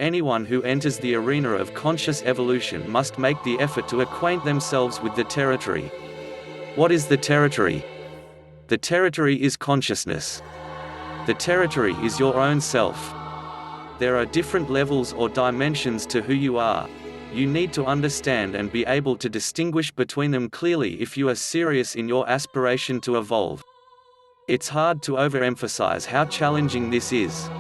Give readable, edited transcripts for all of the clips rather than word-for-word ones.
Anyone who enters the arena of conscious evolution must make the effort to acquaint themselves with the territory. What is the territory? The territory is consciousness. The territory is your own self. There are different levels or dimensions to who you are. You need to understand and be able to distinguish between them clearly if you are serious in your aspiration to evolve. It's hard to overemphasize how challenging this is.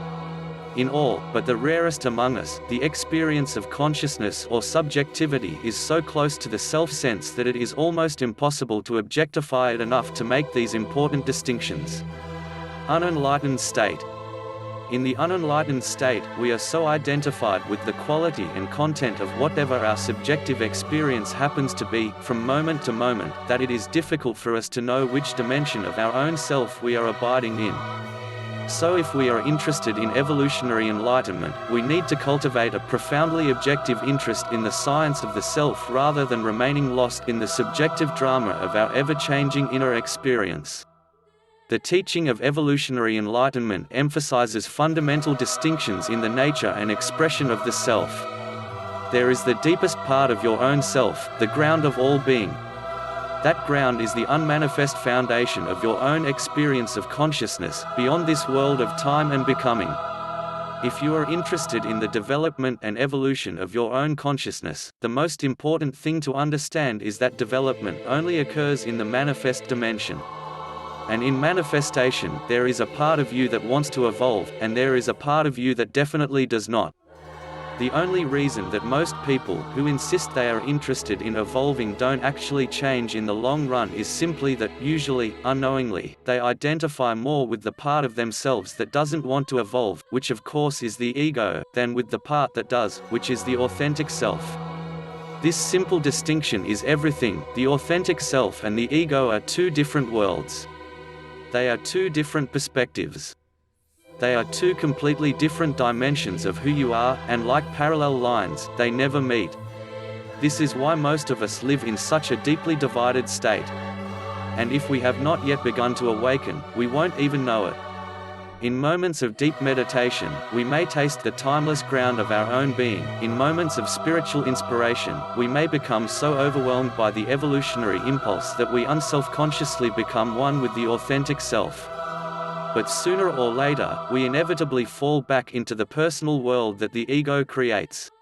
In all but the rarest among us, the experience of consciousness or subjectivity is so close to the self-sense that it is almost impossible to objectify it enough to make these important distinctions. Unenlightened state. In the unenlightened state, we are so identified with the quality and content of whatever our subjective experience happens to be, from moment to moment, that it is difficult for us to know which dimension of our own self we are abiding in. So if we are interested in evolutionary enlightenment, we need to cultivate a profoundly objective interest in the science of the self rather than remaining lost in the subjective drama of our ever-changing inner experience. The teaching of evolutionary enlightenment emphasizes fundamental distinctions in the nature and expression of the self. There is the deepest part of your own self, the ground of all being. That ground is the unmanifest foundation of your own experience of consciousness, beyond this world of time and becoming. If you are interested in the development and evolution of your own consciousness, the most important thing to understand is that development only occurs in the manifest dimension. And in manifestation, there is a part of you that wants to evolve, and there is a part of you that definitely does not. The only reason that most people who insist they are interested in evolving don't actually change in the long run is simply that, usually, unknowingly, they identify more with the part of themselves that doesn't want to evolve, which of course is the ego, than with the part that does, which is the authentic self. This simple distinction is everything. The authentic self and the ego are two different worlds. They are two different perspectives. They are two completely different dimensions of who you are, and like parallel lines, they never meet. This is why most of us live in such a deeply divided state. And if we have not yet begun to awaken, we won't even know it. In moments of deep meditation, we may taste the timeless ground of our own being. In moments of spiritual inspiration, we may become so overwhelmed by the evolutionary impulse that we unselfconsciously become one with the authentic self. But sooner or later, we inevitably fall back into the personal world that the ego creates.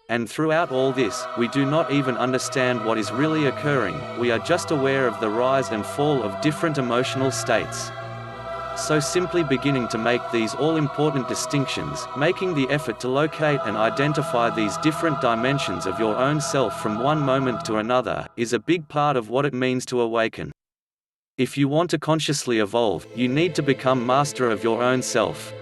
And throughout all this, we do not even understand what is really occurring, we are just aware of the rise and fall of different emotional states. So simply beginning to make these all-important distinctions, making the effort to locate and identify these different dimensions of your own self from one moment to another, is a big part of what it means to awaken. If you want to consciously evolve, you need to become master of your own self.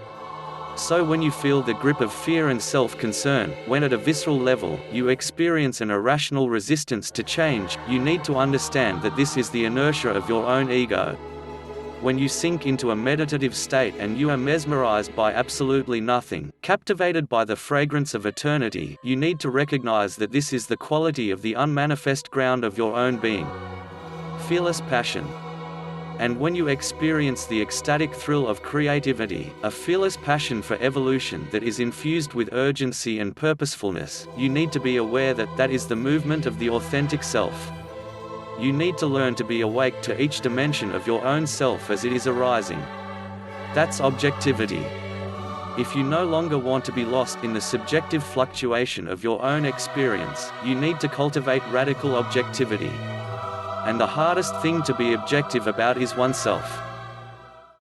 So when you feel the grip of fear and self-concern, when at a visceral level, you experience an irrational resistance to change, you need to understand that this is the inertia of your own ego. When you sink into a meditative state and you are mesmerized by absolutely nothing, captivated by the fragrance of eternity, you need to recognize that this is the quality of the unmanifest ground of your own being. Fearless passion. And when you experience the ecstatic thrill of creativity, a fearless passion for evolution that is infused with urgency and purposefulness, you need to be aware that that is the movement of the authentic self. You need to learn to be awake to each dimension of your own self as it is arising. That's objectivity. If you no longer want to be lost in the subjective fluctuation of your own experience, you need to cultivate radical objectivity. And the hardest thing to be objective about is oneself.